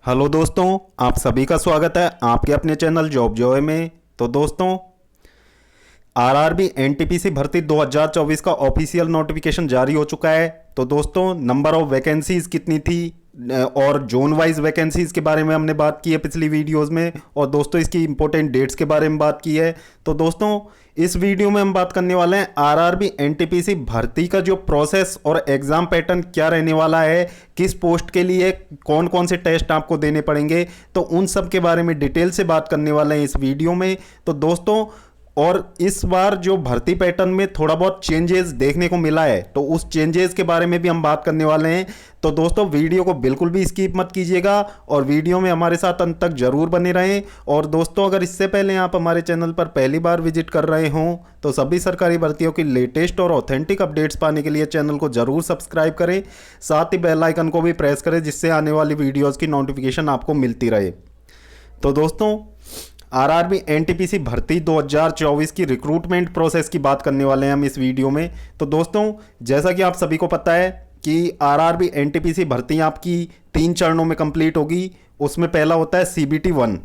Hello दोस्तों, आप सभी का स्वागत है आपके अपने चैनल जॉब जॉय में। तो दोस्तों, आरआरबी एनटीपीसी भर्ती 2024 का ऑफिशियल नोटिफिकेशन जारी हो चुका है। तो दोस्तों, नंबर ऑफ वैकेंसीज कितनी थी और जोन वाइज वैकेंसीज के बारे में हमने बात की है पिछली वीडियोस में, और दोस्तों इसकी इंपॉर्टेंट डेट्स के बारे में बात की है। तो दोस्तों, इस वीडियो में हम बात करने वाले हैं आरआरबी एनटीपीसी भर्ती का जो प्रोसेस और एग्जाम पैटर्न क्या रहने वाला है, किस पोस्ट के लिए कौन कौन से टेस्ट आपको देने पड़ेंगे, तो उन सब के बारे में डिटेल से बात करने वाले हैं इस वीडियो में। तो दोस्तों, और इस बार जो भर्ती पैटर्न में थोड़ा बहुत चेंजेस देखने को मिला है, तो उस चेंजेस के बारे में भी हम बात करने वाले हैं। तो दोस्तों, वीडियो को बिल्कुल भी स्किप मत कीजिएगा और वीडियो में हमारे साथ अंत तक जरूर बने रहें। और दोस्तों, अगर इससे पहले आप हमारे चैनल पर पहली बार विजिट कर रहे हों तो सभी सरकारी भर्तियों की लेटेस्ट और ऑथेंटिक अपडेट्स पाने के लिए चैनल को जरूर सब्सक्राइब करें, साथ ही बेल आइकन को भी प्रेस करें जिससे आने वाली वीडियोज़ की नोटिफिकेशन आपको मिलती रहे। तो दोस्तों, आरआरबी एनटीपीसी भर्ती 2024 की रिक्रूटमेंट प्रोसेस की बात करने वाले हैं हम इस वीडियो में। तो दोस्तों, जैसा कि आप सभी को पता है कि आरआरबी एनटीपीसी भर्ती आपकी 3 चरणों में कंप्लीट होगी। उसमें पहला होता है सीबीटी 1,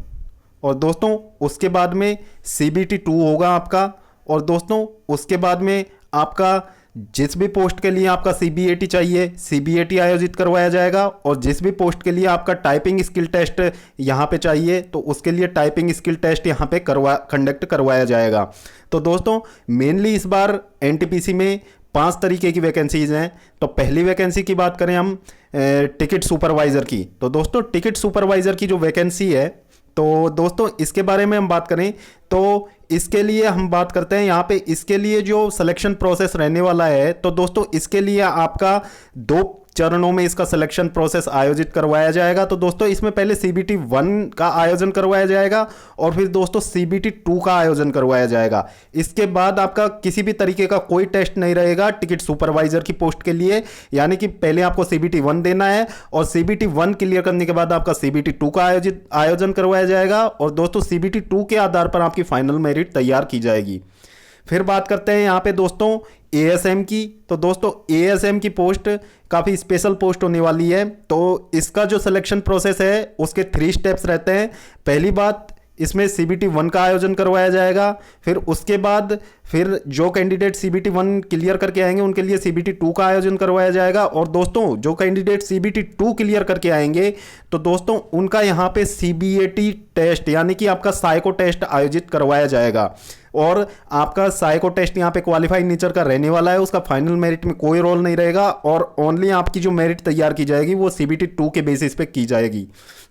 और दोस्तों उसके बाद में सीबीटी 2 होगा आपका, और दोस्तों उसके बाद में आपका जिस भी पोस्ट के लिए आपका सीबीएटी चाहिए, सीबीएटी आयोजित करवाया जाएगा, और जिस भी पोस्ट के लिए आपका टाइपिंग स्किल टेस्ट यहाँ पे चाहिए तो उसके लिए टाइपिंग स्किल टेस्ट यहाँ पे कंडक्ट करवाया जाएगा। तो दोस्तों, मेनली इस बार एनटीपीसी में 5 तरीके की वैकेंसीज हैं। तो पहली वैकेंसी की बात करें हम टिकट सुपरवाइज़र की। तो दोस्तों, टिकट सुपरवाइज़र की जो वैकेंसी है, तो दोस्तों इसके बारे में हम बात करें तो इसके लिए हम बात करते हैं यहाँ पे, इसके लिए जो सिलेक्शन प्रोसेस रहने वाला है, तो दोस्तों इसके लिए आपका 2 चरणों में इसका सिलेक्शन प्रोसेस आयोजित करवाया जाएगा। तो दोस्तों, इसमें पहले सीबीटी 1 का आयोजन करवाया जाएगा और फिर दोस्तों सीबीटी 2 का आयोजन करवाया जाएगा। इसके बाद आपका किसी भी तरीके का कोई टेस्ट नहीं रहेगा टिकट सुपरवाइजर की पोस्ट के लिए, यानी कि पहले आपको सीबीटी 1 देना है और सीबीटी 1 क्लियर करने के बाद आपका सीबीटी 2 का आयोजन करवाया जाएगा, और दोस्तों सीबीटी 2 के आधार पर आपकी फाइनल मेरिट तैयार की जाएगी। फिर बात करते हैं यहाँ पे दोस्तों एएसएम की। तो दोस्तों, एएसएम की पोस्ट काफ़ी स्पेशल पोस्ट होने वाली है। तो इसका जो सिलेक्शन प्रोसेस है उसके 3 स्टेप्स रहते हैं। पहली बात, इसमें सीबीटी 1 का आयोजन करवाया जाएगा, फिर उसके बाद फिर जो कैंडिडेट सीबीटी 1 क्लियर करके आएंगे उनके लिए सीबीटी 2 का आयोजन करवाया जाएगा, और दोस्तों जो कैंडिडेट सीबीटी 2 क्लियर करके आएंगे तो दोस्तों उनका यहाँ पे सीबीएटी टेस्ट यानी कि आपका साइको टेस्ट आयोजित करवाया जाएगा, और आपका साइको टेस्ट यहाँ पे क्वालिफाइड नेचर का रहने वाला है। उसका फाइनल मेरिट में कोई रोल नहीं रहेगा, और ओनली आपकी जो मेरिट तैयार की जाएगी वो सीबीटी 2 के बेसिस पे की जाएगी।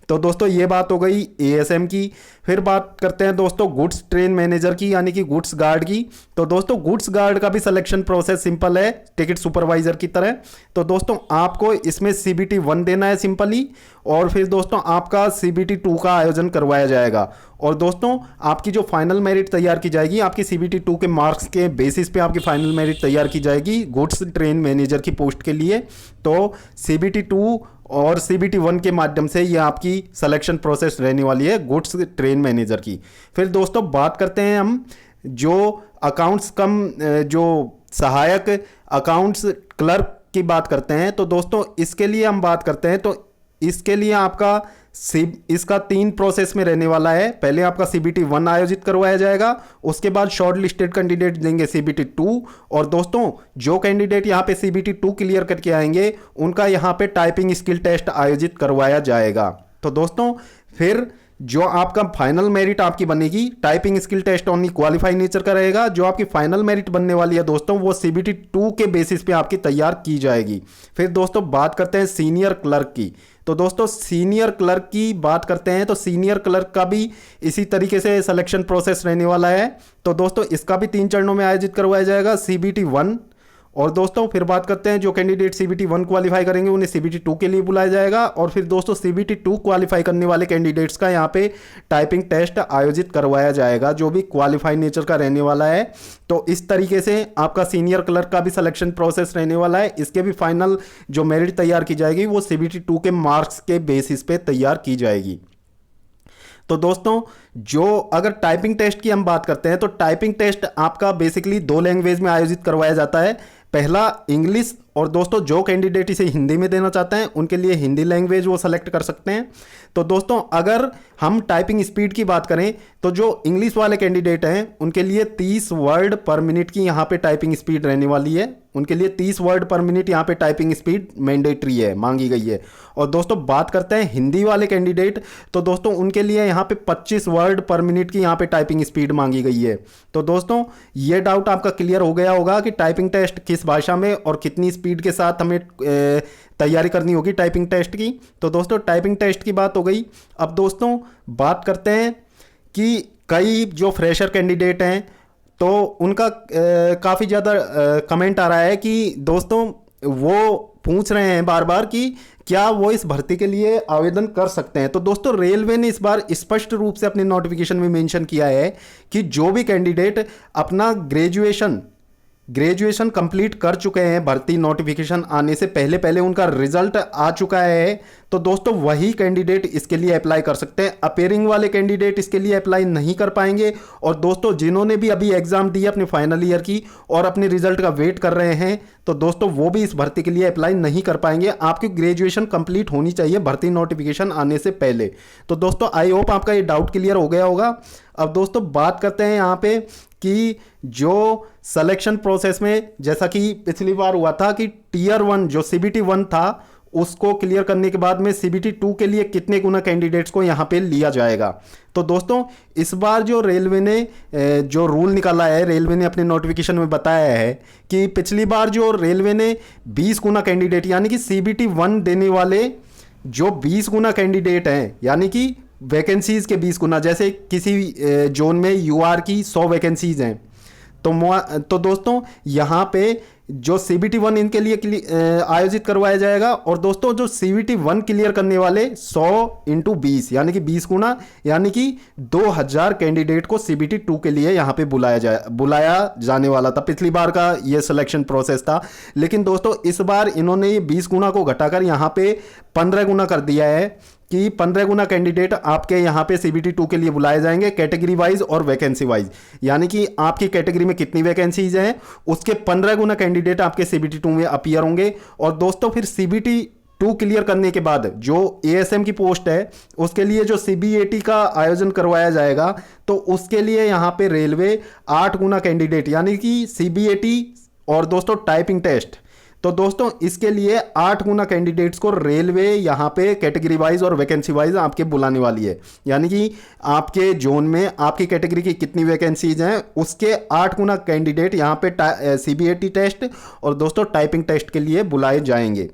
तो दोस्तों, ये बात हो गई एएसएम की। फिर बात करते हैं दोस्तों गुड्स ट्रेन मैनेजर की, यानी कि गुड्स गार्ड की। तो दोस्तों, गुड्स गार्ड का भी सिलेक्शन प्रोसेस सिंपल है टिकट सुपरवाइजर की तरह। तो दोस्तों, आपको इसमें सीबीटी 1 देना है सिंपली, और फिर दोस्तों आपका सीबीटी 2 का आयोजन करवाया जाएगा, और दोस्तों आपकी जो फाइनल मेरिट तैयार की जाएगी आपकी सीबीटी 2 के मार्क्स के बेसिस पे आपकी फाइनल मेरिट तैयार की जाएगी गुड्स ट्रेन मैनेजर की पोस्ट के लिए। तो सीबीटी 2 और सीबीटी 1 के माध्यम से ये आपकी सिलेक्शन प्रोसेस रहने वाली है गुड्स ट्रेन मैनेजर की। फिर दोस्तों बात करते हैं हम जो अकाउंट्स जो सहायक अकाउंट्स क्लर्क की बात करते हैं। तो दोस्तों इसके लिए हम बात करते हैं, तो इसके लिए आपका इसका 3 प्रोसेस में रहने वाला है। पहले आपका सीबीटी 1 आयोजित करवाया जाएगा, उसके बाद शॉर्ट लिस्टेड कैंडिडेट देंगे सीबीटी 2, और दोस्तों जो कैंडिडेट यहाँ पे सीबीटी 2 क्लियर करके आएंगे उनका यहाँ पे टाइपिंग स्किल टेस्ट आयोजित करवाया जाएगा। तो दोस्तों, फिर जो आपका फाइनल मेरिट आपकी बनेगी typing skill test only qualified nature का रहेगा। जो आपकी फाइनल मेरिट बनने वाली है दोस्तों वो सीबीटी 2 के बेसिस पे आपकी तैयार की जाएगी। फिर दोस्तों बात करते हैं सीनियर क्लर्क की। तो दोस्तों सीनियर क्लर्क की बात करते हैं, तो सीनियर क्लर्क का भी इसी तरीके से सिलेक्शन प्रोसेस रहने वाला है। तो दोस्तों इसका भी 3 चरणों में आयोजित करवाया जाएगा, सीबीटी 1, और दोस्तों फिर बात करते हैं जो कैंडिडेट सीबीटी 1 क्वालिफाई करेंगे उन्हें सीबीटी 2 के लिए बुलाया जाएगा, और फिर दोस्तों सीबीटी 2 क्वालिफाई करने वाले कैंडिडेट्स का यहाँ पे टाइपिंग टेस्ट आयोजित करवाया जाएगा जो भी क्वालिफाइड नेचर का रहने वाला है। तो इस तरीके से आपका सीनियर क्लर्क का भी सिलेक्शन प्रोसेस रहने वाला है। इसके भी फाइनल जो मेरिट तैयार की जाएगी वो सीबीटी 2 के मार्क्स के बेसिस पे तैयार की जाएगी। तो दोस्तों, जो अगर टाइपिंग टेस्ट की हम बात करते हैं तो टाइपिंग टेस्ट आपका बेसिकली 2 लैंग्वेज में आयोजित करवाया जाता है। पहला इंग्लिश और दोस्तों जो कैंडिडेट इसे हिंदी में देना चाहते हैं उनके लिए हिंदी लैंग्वेज वो सेलेक्ट कर सकते हैं। तो दोस्तों अगर हम टाइपिंग स्पीड की बात करें तो जो इंग्लिश वाले कैंडिडेट हैं उनके लिए 30 वर्ड पर मिनट की यहाँ पे टाइपिंग स्पीड रहने वाली है। उनके लिए 30 वर्ड पर मिनट यहाँ पे टाइपिंग स्पीड मैंडेटरी है, मांगी गई है। और दोस्तों बात करते हैं हिंदी वाले कैंडिडेट, तो दोस्तों उनके लिए यहाँ पे 25 वर्ड पर मिनट की यहाँ पे टाइपिंग स्पीड मांगी गई है। तो दोस्तों ये डाउट आपका क्लियर हो गया होगा कि टाइपिंग टेस्ट किस भाषा में और कितनी स्पीड के साथ हमें तैयारी करनी होगी टाइपिंग टेस्ट की। तो दोस्तों टाइपिंग टेस्ट की बात हो गई। अब दोस्तों बात करते हैं कि कई जो फ्रेशर कैंडिडेट हैं तो उनका काफ़ी ज़्यादा कमेंट आ रहा है कि दोस्तों वो पूछ रहे हैं बार बार कि क्या वो इस भर्ती के लिए आवेदन कर सकते हैं। तो दोस्तों रेलवे ने इस बार स्पष्ट रूप से अपने नोटिफिकेशन में मेंशन किया है कि जो भी कैंडिडेट अपना ग्रेजुएशन कंप्लीट कर चुके हैं, भर्ती नोटिफिकेशन आने से पहले पहले उनका रिजल्ट आ चुका है, तो दोस्तों वही कैंडिडेट इसके लिए अप्लाई कर सकते हैं। अपेयरिंग वाले कैंडिडेट इसके लिए अप्लाई नहीं कर पाएंगे। और दोस्तों जिन्होंने भी अभी एग्जाम दी अपने फाइनल ईयर की और अपने रिजल्ट का वेट कर रहे हैं, तो दोस्तों वो भी इस भर्ती के लिए अप्लाई नहीं कर पाएंगे। आपकी ग्रेजुएशन कंप्लीट होनी चाहिए भर्ती नोटिफिकेशन आने से पहले। तो दोस्तों आई होप आपका ये डाउट क्लियर हो गया होगा। अब दोस्तों बात करते हैं यहाँ पे कि जो सिलेक्शन प्रोसेस में, जैसा कि पिछली बार हुआ था कि टीयर 1 जो CBT 1 था उसको क्लियर करने के बाद में CBT 2 के लिए कितने गुना कैंडिडेट्स को यहाँ पे लिया जाएगा। तो दोस्तों इस बार जो रेलवे ने जो रूल निकाला है, रेलवे ने अपने नोटिफिकेशन में बताया है कि पिछली बार जो रेलवे ने 20 गुना कैंडिडेट यानी कि CBT 1 देने वाले जो 20 गुना कैंडिडेट हैं, यानी कि वैकेंसीज के 20 गुना, जैसे किसी जोन में UR की 100 वैकेंसीज हैं तो दोस्तों यहाँ पे जो CBT 1 इनके लिए आयोजित करवाया जाएगा। और दोस्तों जो CBT 1 क्लियर करने वाले 100 × 20 यानी कि 20 गुना यानी कि 2000 कैंडिडेट को CBT 2 के लिए यहाँ पे बुलाया जाने वाला था। पिछली बार का ये सिलेक्शन प्रोसेस था, लेकिन दोस्तों इस बार इन्होंने ये 20 गुना को घटाकर यहाँ पे 15 गुना कर दिया है कि 15 गुना कैंडिडेट आपके यहाँ पे CBT 2 के लिए बुलाए जाएंगे कैटेगरी वाइज और वैकेंसी वाइज। यानी कि आपकी कैटेगरी में कितनी वैकेंसीज हैं उसके 15 गुना कैंडिडेट आपके CBT 2 में अपीयर होंगे। और दोस्तों फिर CBT 2 क्लियर करने के बाद जो ASM की पोस्ट है उसके लिए जो CBAT का आयोजन करवाया जाएगा, तो उसके लिए यहाँ पे रेलवे 8 गुना कैंडिडेट यानी कि CBAT और दोस्तों टाइपिंग टेस्ट, तो दोस्तों इसके लिए 8 गुना कैंडिडेट्स को रेलवे यहाँ पे कैटेगरी वाइज और वैकेंसी वाइज आपके बुलाने वाली है। यानी कि आपके जोन में आपकी कैटेगरी की कितनी वैकेंसीज हैं उसके 8 गुना कैंडिडेट यहाँ पे CBAT टेस्ट और दोस्तों टाइपिंग टेस्ट के लिए बुलाए जाएंगे।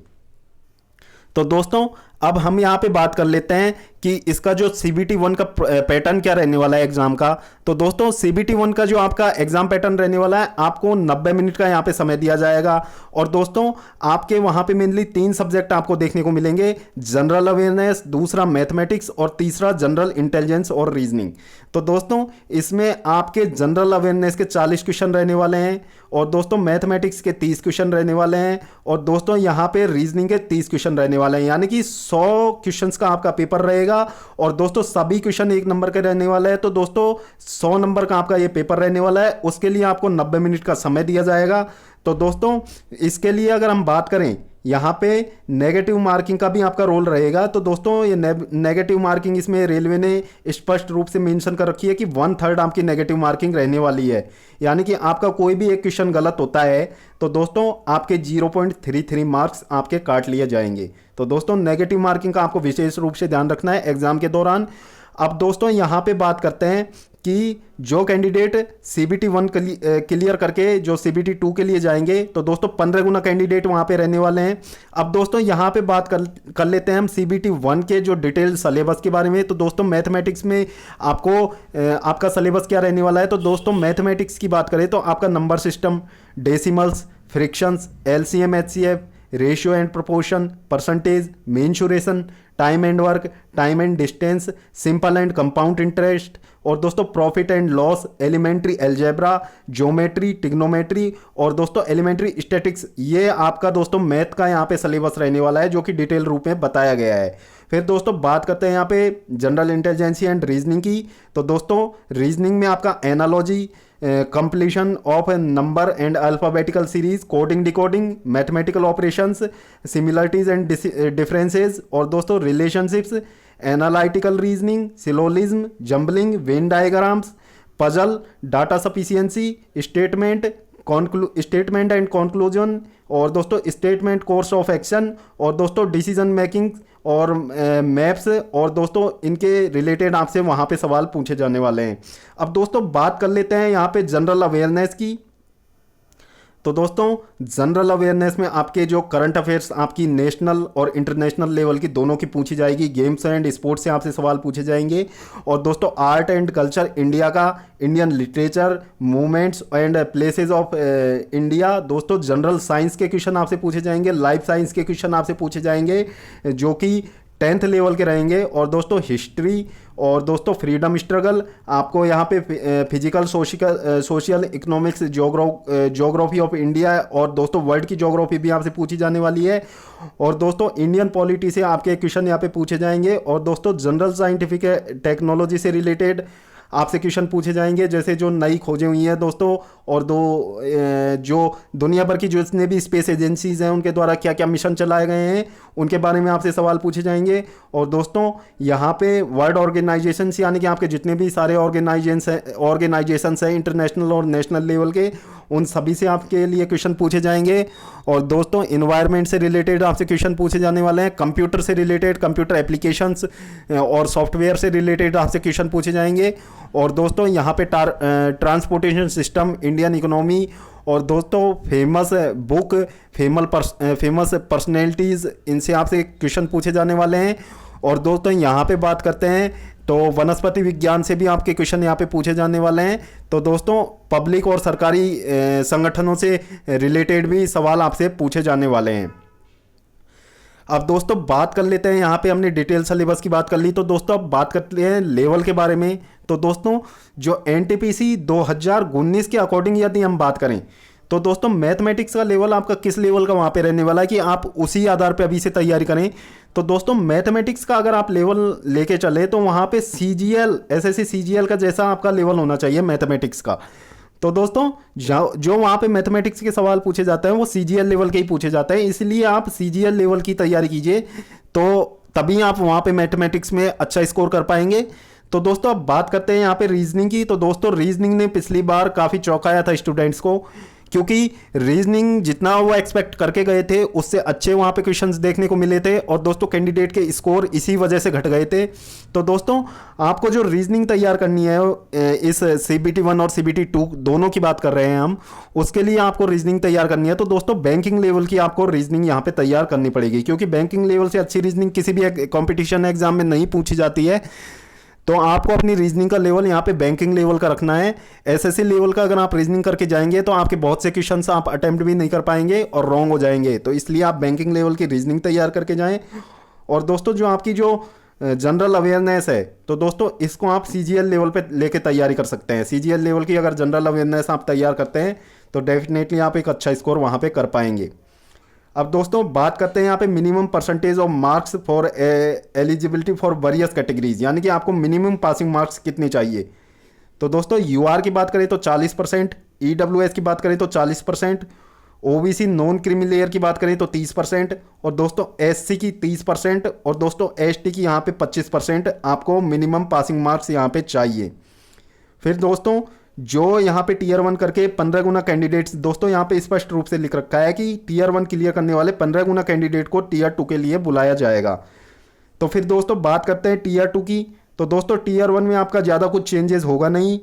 तो दोस्तों अब हम यहाँ पे बात कर लेते हैं कि इसका जो CBT 1 का पैटर्न क्या रहने वाला है एग्जाम का। तो दोस्तों CBT 1 का जो आपका एग्जाम पैटर्न रहने वाला है, आपको 90 मिनट का यहाँ पे समय दिया जाएगा। और दोस्तों आपके वहाँ पे मेनली 3 सब्जेक्ट आपको देखने को मिलेंगे, जनरल अवेयरनेस, दूसरा मैथमेटिक्स और तीसरा जनरल इंटेलिजेंस और रीजनिंग। तो दोस्तों इसमें आपके जनरल अवेयरनेस के 40 क्वेश्चन रहने वाले हैं और दोस्तों मैथमेटिक्स के 30 क्वेश्चन रहने वाले हैं और दोस्तों यहाँ पे रीजनिंग के 30 क्वेश्चन रहने वाले हैं। यानी कि 100 क्वेश्चंस का आपका पेपर रहेगा और दोस्तों सभी क्वेश्चन 1 नंबर के रहने वाला है। तो दोस्तों 100 नंबर का आपका ये पेपर रहने वाला है, उसके लिए आपको 90 मिनट का समय दिया जाएगा। तो दोस्तों इसके लिए अगर हम बात करें यहाँ पे नेगेटिव मार्किंग का भी आपका रोल रहेगा। तो दोस्तों ये नेगेटिव मार्किंग इसमें रेलवे ने स्पष्ट रूप से मेंशन कर रखी है कि 1/3 आपकी नेगेटिव मार्किंग रहने वाली है। यानी कि आपका कोई भी एक क्वेश्चन गलत होता है तो दोस्तों आपके 0.33 मार्क्स आपके काट लिए जाएंगे। तो दोस्तों नेगेटिव मार्किंग का आपको विशेष रूप से ध्यान रखना है एग्जाम के दौरान। अब दोस्तों यहाँ पे बात करते हैं कि जो कैंडिडेट CBT 1 क्लियर करके जो CBT 2 के लिए जाएंगे, तो दोस्तों 15 गुना कैंडिडेट वहाँ पे रहने वाले हैं। अब दोस्तों यहाँ पे बात कर लेते हैं हम CBT 1 के जो डिटेल सिलेबस के बारे में। तो दोस्तों मैथमेटिक्स में आपको आपका सिलेबस क्या रहने वाला है। तो दोस्तों मैथमेटिक्स की बात करें तो आपका number system, decimals, fractions, LCM HCF, ratio and proportion, percentage, mensuration, time and work, time and distance, simple and compound interest और दोस्तों profit and loss, elementary algebra, geometry, trigonometry और दोस्तों एलिमेंट्री स्टैटिक्स। ये आपका दोस्तों मैथ का यहाँ पे सिलेबस रहने वाला है जो कि डिटेल रूप में बताया गया है। फिर दोस्तों बात करते हैं यहाँ पे जनरल इंटेलिजेंस एंड रीजनिंग की। तो दोस्तों रीजनिंग में आपका analogy, completion of a number and alphabetical series, coding decoding, mathematical operations, similarities and differences, और दोस्तों relationships, analytical reasoning, syllogism, jumbling, Venn diagrams, puzzle, data sufficiency, statement and conclusion, और दोस्तों statement course of action, और दोस्तों decision making, और maps, और दोस्तों इनके रिलेटेड आपसे वहाँ पे सवाल पूछे जाने वाले हैं। अब दोस्तों बात कर लेते हैं यहाँ पे जनरल अवेयरनेस की। तो दोस्तों जनरल अवेयरनेस में आपके जो करंट अफेयर्स आपकी नेशनल और इंटरनेशनल लेवल की दोनों की पूछी जाएगी, गेम्स एंड स्पोर्ट्स से आपसे सवाल पूछे जाएंगे, और दोस्तों आर्ट एंड कल्चर इंडिया का, Indian literature, movements and places of India, दोस्तों जनरल साइंस के क्वेश्चन आपसे पूछे जाएंगे, लाइफ साइंस के क्वेश्चन आपसे पूछे जाएंगे जो कि 10th लेवल के रहेंगे, और दोस्तों हिस्ट्री, और दोस्तों फ्रीडम स्ट्रगल, आपको यहाँ पे physical social economics, geography of India, और दोस्तों वर्ल्ड की ज्योग्राफी भी आपसे पूछी जाने वाली है, और दोस्तों इंडियन पॉलिटी से आपके क्वेश्चन यहाँ पे पूछे जाएंगे, और दोस्तों जनरल साइंटिफिक टेक्नोलॉजी से रिलेटेड आपसे क्वेश्चन पूछे जाएंगे, जैसे जो नई खोजें हुई हैं दोस्तों, और जो दुनिया भर की जितने भी स्पेस एजेंसीज हैं उनके द्वारा क्या क्या मिशन चलाए गए हैं उनके बारे में आपसे सवाल पूछे जाएंगे, और दोस्तों यहाँ पे वर्ल्ड ऑर्गेनाइजेशंस यानी कि आपके जितने भी सारे ऑर्गेनाइजेशंस हैं इंटरनेशनल और नेशनल लेवल के, उन सभी से आपके लिए क्वेश्चन पूछे जाएंगे, और दोस्तों इन्वायरमेंट से रिलेटेड आपसे क्वेश्चन पूछे जाने वाले हैं, कंप्यूटर से रिलेटेड, कंप्यूटर एप्लीकेशंस और सॉफ्टवेयर से रिलेटेड आपसे क्वेश्चन पूछे जाएंगे, और दोस्तों यहाँ पे ट्रांसपोर्टेशन सिस्टम, इंडियन इकोनॉमी, और दोस्तों फेमस बुक, फेमस पर्सनैलिटीज़, इनसे आपसे क्वेश्चन पूछे जाने वाले हैं, और दोस्तों यहाँ पे बात करते हैं तो वनस्पति विज्ञान से भी आपके क्वेश्चन यहाँ पे पूछे जाने वाले हैं। तो दोस्तों पब्लिक और सरकारी संगठनों से रिलेटेड भी सवाल आपसे पूछे जाने वाले हैं। अब दोस्तों बात कर लेते हैं, यहाँ पे हमने डिटेल सिलेबस की बात कर ली, तो दोस्तों अब बात करते हैं लेवल के बारे में। तो दोस्तों जो एनटीपीसी 2019 के अकॉर्डिंग यदि हम बात करें तो दोस्तों मैथमेटिक्स का लेवल आपका किस लेवल का वहाँ पे रहने वाला है कि आप उसी आधार पे अभी से तैयारी करें। तो दोस्तों मैथमेटिक्स का अगर आप लेवल लेके चले तो वहाँ पे सीजीएल, एसएससी सीजीएल का जैसा आपका लेवल होना चाहिए मैथमेटिक्स का। तो दोस्तों जो वहाँ पे मैथमेटिक्स के सवाल पूछे जाते हैं वो सीजीएल लेवल के ही पूछे जाते हैं, इसलिए आप सीजीएल लेवल की तैयारी कीजिए, तो तभी आप वहाँ पे मैथमेटिक्स में अच्छा स्कोर कर पाएंगे। तो दोस्तों अब बात करते हैं यहाँ पे रीजनिंग की। तो दोस्तों रीजनिंग ने पिछली बार काफ़ी चौंकाया था स्टूडेंट्स को, क्योंकि रीजनिंग जितना वो एक्सपेक्ट करके गए थे उससे अच्छे वहाँ पे क्वेश्चंस देखने को मिले थे, और दोस्तों कैंडिडेट के स्कोर इसी वजह से घट गए थे। तो दोस्तों आपको जो रीजनिंग तैयार करनी है, इस CBT 1 और CBT 2 दोनों की बात कर रहे हैं हम, उसके लिए आपको रीजनिंग तैयार करनी है। तो दोस्तों बैंकिंग लेवल की आपको रीजनिंग यहाँ पे तैयार करनी पड़ेगी, क्योंकि बैंकिंग लेवल से अच्छी रीजनिंग किसी भी कॉम्पिटिशन एग्जाम में नहीं पूछी जाती है। तो आपको अपनी रीजनिंग का लेवल यहाँ पे बैंकिंग लेवल का रखना है। एसएससी लेवल का अगर आप रीजनिंग करके जाएंगे तो आपके बहुत से क्वेश्चंस आप अटेम्प्ट भी नहीं कर पाएंगे और रॉन्ग हो जाएंगे, तो इसलिए आप बैंकिंग लेवल की रीजनिंग तैयार करके जाएं। और दोस्तों जो आपकी जो जनरल अवेयरनेस है, तो दोस्तों इसको आप सीजीएल लेवल पे लेके तैयारी कर सकते हैं। सीजीएल लेवल की अगर जनरल अवेयरनेस आप तैयार करते हैं तो डेफिनेटली आप एक अच्छा स्कोर वहाँ पे कर पाएंगे। अब दोस्तों बात करते हैं यहाँ पे minimum percentage of marks for eligibility for various categories, यानी कि आपको मिनिमम पासिंग मार्क्स कितने चाहिए। तो दोस्तों यूआर की बात करें तो 40%, ईडब्ल्यूएस की बात करें तो 40%, ओबीसी नॉन क्रीमी लेयर की बात करें तो 30%, और दोस्तों एससी की 30%, और दोस्तों एसटी की यहाँ पे 25% आपको मिनिमम पासिंग मार्क्स यहाँ पे चाहिए। फिर दोस्तों जो यहाँ पे टीयर 1 करके 15 गुना कैंडिडेट्स, दोस्तों यहाँ पे स्पष्ट रूप से लिख रखा है कि टीयर 1 क्लियर करने वाले 15 गुना कैंडिडेट को टीयर 2 के लिए बुलाया जाएगा। तो फिर दोस्तों बात करते हैं टीयर 2 की। तो दोस्तों टीयर 1 में आपका ज़्यादा कुछ चेंजेस होगा नहीं,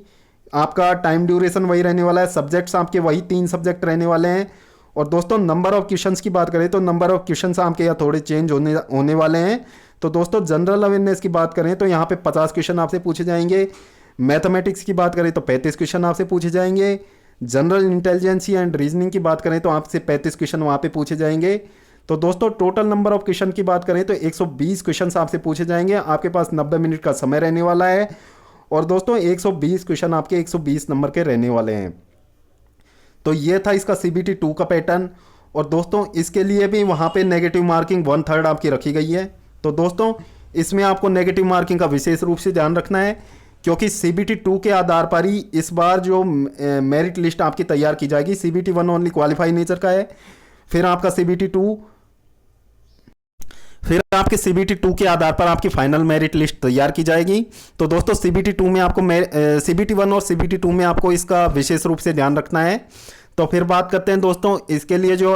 आपका टाइम ड्यूरेशन वही रहने वाला है, सब्जेक्ट्स आपके वही 3 सब्जेक्ट रहने वाले हैं। और दोस्तों नंबर ऑफ क्वेश्चंस की बात करें तो नंबर ऑफ क्वेश्चंस आपके यहाँ थोड़े चेंज होने वाले हैं। तो दोस्तों जनरल अवेयरनेस की बात करें तो यहाँ पे 50 क्वेश्चन आपसे पूछे जाएंगे, मैथमेटिक्स की बात करें तो 35 क्वेश्चन आपसे पूछे जाएंगे, जनरल इंटेलिजेंसी एंड रीजनिंग की बात करें तो आपसे 35 क्वेश्चन वहाँ पे पूछे जाएंगे। तो दोस्तों टोटल नंबर ऑफ क्वेश्चन की बात करें तो 120 क्वेश्चन आपसे पूछे जाएंगे, आपके पास 90 मिनट का समय रहने वाला है, और दोस्तों 120 क्वेश्चन आपके 120 नंबर के रहने वाले हैं। तो ये था इसका CBT 2 का पैटर्न, और दोस्तों इसके लिए भी वहाँ पे नेगेटिव मार्किंग 1/3 आपकी रखी गई है। तो दोस्तों इसमें आपको नेगेटिव मार्किंग का विशेष रूप से ध्यान रखना है, क्योंकि सीबीटी 2 के आधार पर ही इस बार जो मेरिट लिस्ट आपकी तैयार की जाएगी। सीबीटी 1 ओनली क्वालिफाई नेचर का है, फिर आपका सीबीटी 2, फिर आपके सीबीटी 2 के आधार पर आपकी फाइनल मेरिट लिस्ट तैयार की जाएगी। तो दोस्तों सीबीटी 2 में आपको सीबीटी 1 और सीबीटी 2 में आपको इसका विशेष रूप से ध्यान रखना है। तो फिर बात करते हैं दोस्तों, इसके लिए जो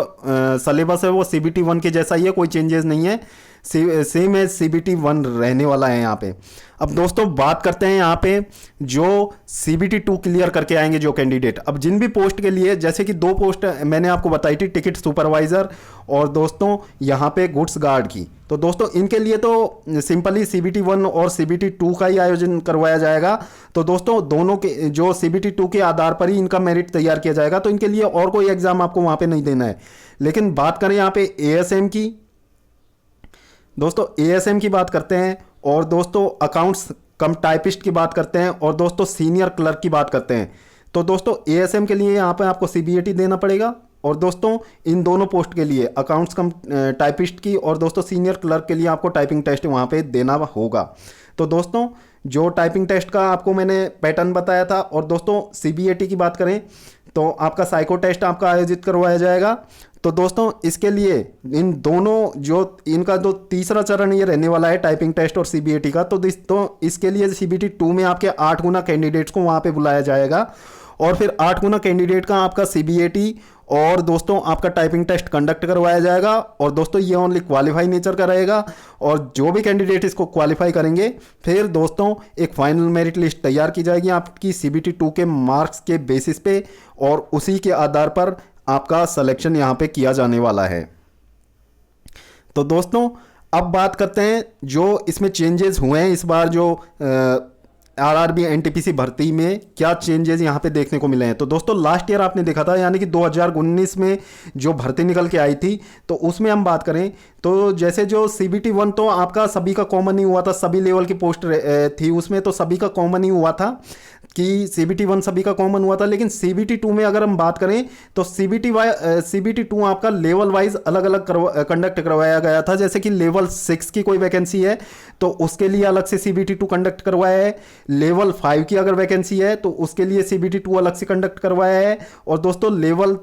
सिलेबस है वो सीबीटी 1 के जैसा ही है, कोई चेंजेस नहीं है, सेम है सीबीटी 1 रहने वाला है यहाँ पे। अब दोस्तों बात करते हैं यहाँ पे जो सीबीटी 2 क्लियर करके आएंगे जो कैंडिडेट। अब जिन भी पोस्ट के लिए, जैसे कि 2 पोस्ट मैंने आपको बताई थी, टिकट सुपरवाइजर और दोस्तों यहाँ पे गुड्स गार्ड की। तो दोस्तों इनके लिए तो सिंपली सीबीटी 1 और सीबीटी 2 का ही आयोजन करवाया जाएगा। तो दोस्तों दोनों के जो सीबीटी 2 के आधार पर ही इनका मेरिट तैयार किया जाएगा, तो इनके लिए और कोई एग्जाम आपको वहाँ पे नहीं देना है। लेकिन बात करें यहाँ पे एएसएम की, दोस्तों एएसएम की बात करते हैं, और दोस्तों अकाउंट्स कम टाइपिस्ट की बात करते हैं, और दोस्तों सीनियर क्लर्क की बात करते हैं। तो दोस्तों एएसएम के लिए यहाँ पे आपको सीबीएटी देना पड़ेगा, और दोस्तों इन दोनों पोस्ट के लिए अकाउंट्स कम टाइपिस्ट की और दोस्तों सीनियर क्लर्क के लिए आपको टाइपिंग टेस्ट वहाँ पे देना होगा। तो दोस्तों जो टाइपिंग टेस्ट का आपको मैंने पैटर्न बताया था, और दोस्तों सीबीएटी की बात करें तो आपका साइको टेस्ट आपका आयोजित करवाया जाएगा। तो दोस्तों इसके लिए इन दोनों जो इनका जो तीसरा चरण ये रहने वाला है टाइपिंग टेस्ट और सीबीएटी का, तो इसके लिए सीबीटी 2 में आपके 8 गुना कैंडिडेट्स को वहाँ पे बुलाया जाएगा, और फिर 8 गुना कैंडिडेट का आपका सीबीएटी और दोस्तों आपका टाइपिंग टेस्ट कंडक्ट करवाया जाएगा। और दोस्तों ये ओनली क्वालिफाई नेचर का रहेगा, और जो भी कैंडिडेट इसको क्वालिफाई करेंगे फिर दोस्तों एक फाइनल मेरिट लिस्ट तैयार की जाएगी आपकी सीबीटी 2 के मार्क्स के बेसिस पे, और उसी के आधार पर आपका सिलेक्शन यहाँ पे किया जाने वाला है। तो दोस्तों अब बात करते हैं जो इसमें चेंजेस हुए हैं इस बार, जो आरआरबी एनटीपीसी भर्ती में क्या चेंजेस यहाँ पे देखने को मिले हैं। तो दोस्तों लास्ट ईयर आपने देखा था, यानी कि 2019 में जो भर्ती निकल के आई थी, तो उसमें हम बात करें तो जैसे जो सीबीटी 1 तो आपका सभी का कॉमन ही हुआ था, सभी लेवल की पोस्ट थी उसमें, तो सभी का कॉमन ही हुआ था कि सीबीटी 1 सभी का कॉमन हुआ था। लेकिन सीबीटी 2 में अगर हम बात करें तो सीबीटी 2 आपका लेवल वाइज अलग अलग कंडक्ट करवाया गया था। जैसे कि लेवल 6 की कोई वैकेंसी है तो उसके लिए अलग से सीबीटी 2 कंडक्ट करवाया है, लेवल 5 की अगर वैकेंसी है तो उसके लिए सीबीटी 2 अलग से कंडक्ट करवाया है, और दोस्तों लेवल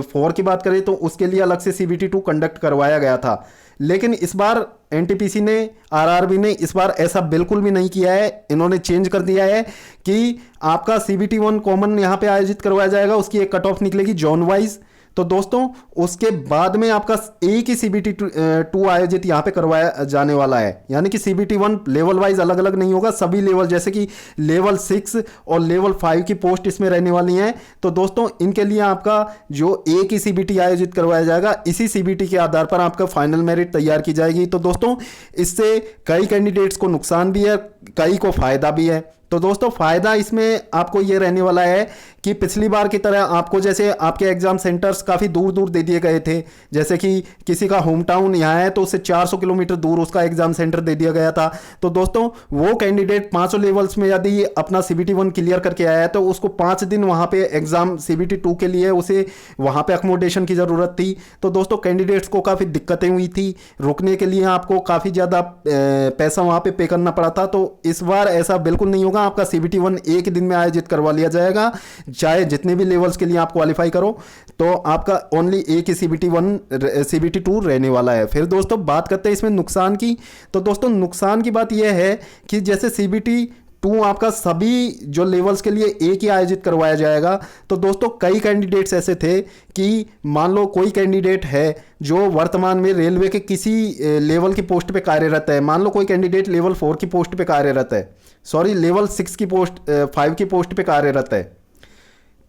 4 की बात करें तो उसके लिए अलग से सीबीटी 2 कंडक्ट करवाया गया था। लेकिन इस बार एनटीपीसी ने, आरआरबी ने इस बार ऐसा बिल्कुल भी नहीं किया है। इन्होंने चेंज कर दिया है कि आपका सीबीटी 1 कॉमन यहाँ पे आयोजित करवाया जाएगा, उसकी एक कट ऑफ निकलेगी जोन वाइज। तो दोस्तों उसके बाद में आपका एक ही सीबीटी 2 आयोजित यहाँ पे करवाया जाने वाला है, यानी कि सीबीटी 1 लेवल वाइज अलग अलग नहीं होगा, सभी लेवल जैसे कि लेवल 6 और लेवल 5 की पोस्ट इसमें रहने वाली हैं। तो दोस्तों इनके लिए आपका जो एक ही सीबीटी आयोजित करवाया जाएगा, इसी सीबीटी के आधार पर आपका फाइनल मेरिट तैयार की जाएगी। तो दोस्तों इससे कई कैंडिडेट्स को नुकसान भी है, कई को फायदा भी है। तो दोस्तों फ़ायदा इसमें आपको ये रहने वाला है कि पिछली बार की तरह आपको जैसे आपके एग्ज़ाम सेंटर्स काफ़ी दूर दूर दे दिए गए थे, जैसे कि किसी का होम टाउन यहाँ है तो उससे 400 किलोमीटर दूर उसका एग्ज़ाम सेंटर दे दिया गया था। तो दोस्तों वो कैंडिडेट 5 लेवल्स में यदि अपना सीबीटी 1 क्लियर करके आया है तो उसको 5 दिन वहाँ पे एग्ज़ाम सीबीटी 2 के लिए उसे वहाँ पे अकोमोडेशन की ज़रूरत थी। तो दोस्तों कैंडिडेट्स को काफ़ी दिक्कतें हुई थी, रुकने के लिए आपको काफ़ी ज़्यादा पैसा वहाँ पे करना पड़ा था। तो इस बार ऐसा बिल्कुल नहीं होगा, आपका सीबीटी 1 एक दिन में आयोजित करवा लिया जाएगा, चाहे जितने भी लेवल्स के लिए आप क्वालिफाई करो, तो आपका ओनली एक ही सीबीटी 2 रहने वाला है। फिर दोस्तों बात करते हैं इसमें नुकसान की। तो दोस्तों नुकसान की बात यह है कि जैसे सीबीटी 2 आपका सभी जो लेवल्स के लिए एक ही आयोजित करवाया जाएगा, तो दोस्तों कई कैंडिडेट्स ऐसे थे कि मान लो कोई कैंडिडेट है जो वर्तमान में रेलवे के किसी लेवल की पोस्ट पे कार्यरत है, मान लो कोई कैंडिडेट लेवल 4 की पोस्ट पे कार्यरत है, सॉरी लेवल 6 की पोस्ट 5 की पोस्ट पे कार्यरत है,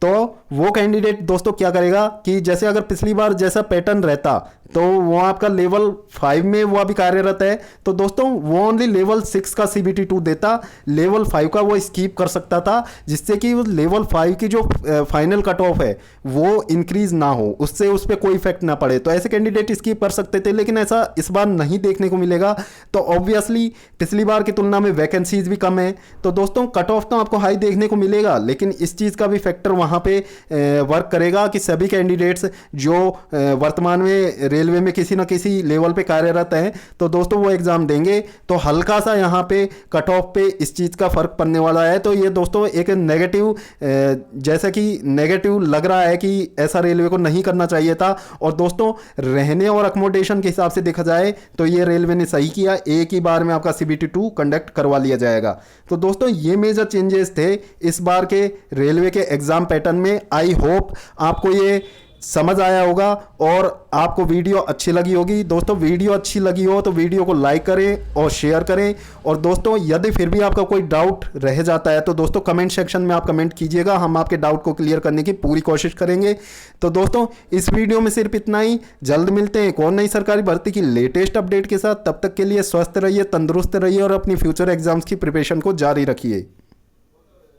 तो वो कैंडिडेट दोस्तों क्या करेगा कि जैसे अगर पिछली बार जैसा पैटर्न रहता तो वो आपका लेवल 5 में वो अभी कार्यरत है, तो दोस्तों वो ओनली लेवल 6 का सीबीटी 2 देता, लेवल 5 का वो स्कीप कर सकता था, जिससे कि लेवल 5 की जो फाइनल कट ऑफ है वो इंक्रीज ना हो, उससे उस पर कोई इफेक्ट ना पड़े। तो ऐसे कैंडिडेट स्कीप कर सकते थे, लेकिन ऐसा इस बार नहीं देखने को मिलेगा। तो ऑब्वियसली पिछली बार की तुलना में वैकेंसीज भी कम है, तो दोस्तों कट ऑफ तो आपको हाई देखने को मिलेगा, लेकिन इस चीज़ का भी फैक्टर वहाँ पे वर्क करेगा कि सभी कैंडिडेट्स जो वर्तमान में रेलवे में किसी न किसी लेवल पे कार्यरत हैं तो दोस्तों वो एग्ज़ाम देंगे तो हल्का सा यहाँ पे कट ऑफ पे इस चीज़ का फ़र्क पड़ने वाला है। तो ये दोस्तों एक नेगेटिव, जैसा कि नेगेटिव लग रहा है कि ऐसा रेलवे को नहीं करना चाहिए था। और दोस्तों रहने और अकोमोडेशन के हिसाब से देखा जाए तो ये रेलवे ने सही किया, एक ही बार में आपका CBT2 कंडक्ट करवा लिया जाएगा। तो दोस्तों ये मेजर चेंजेस थे इस बार के रेलवे के एग्ज़ाम पैटर्न में। आई होप आपको ये समझ आया होगा और आपको वीडियो अच्छी लगी होगी। दोस्तों वीडियो अच्छी लगी हो तो वीडियो को लाइक करें और शेयर करें। और दोस्तों यदि फिर भी आपका कोई डाउट रह जाता है तो दोस्तों कमेंट सेक्शन में आप कमेंट कीजिएगा, हम आपके डाउट को क्लियर करने की पूरी कोशिश करेंगे। तो दोस्तों इस वीडियो में सिर्फ इतना ही। जल्द मिलते हैं एक और नई सरकारी भर्ती की लेटेस्ट अपडेट के साथ। तब तक के लिए स्वस्थ रहिए, तंदुरुस्त रहिए और अपनी फ्यूचर एग्जाम्स की प्रिपरेशन को जारी रखिए।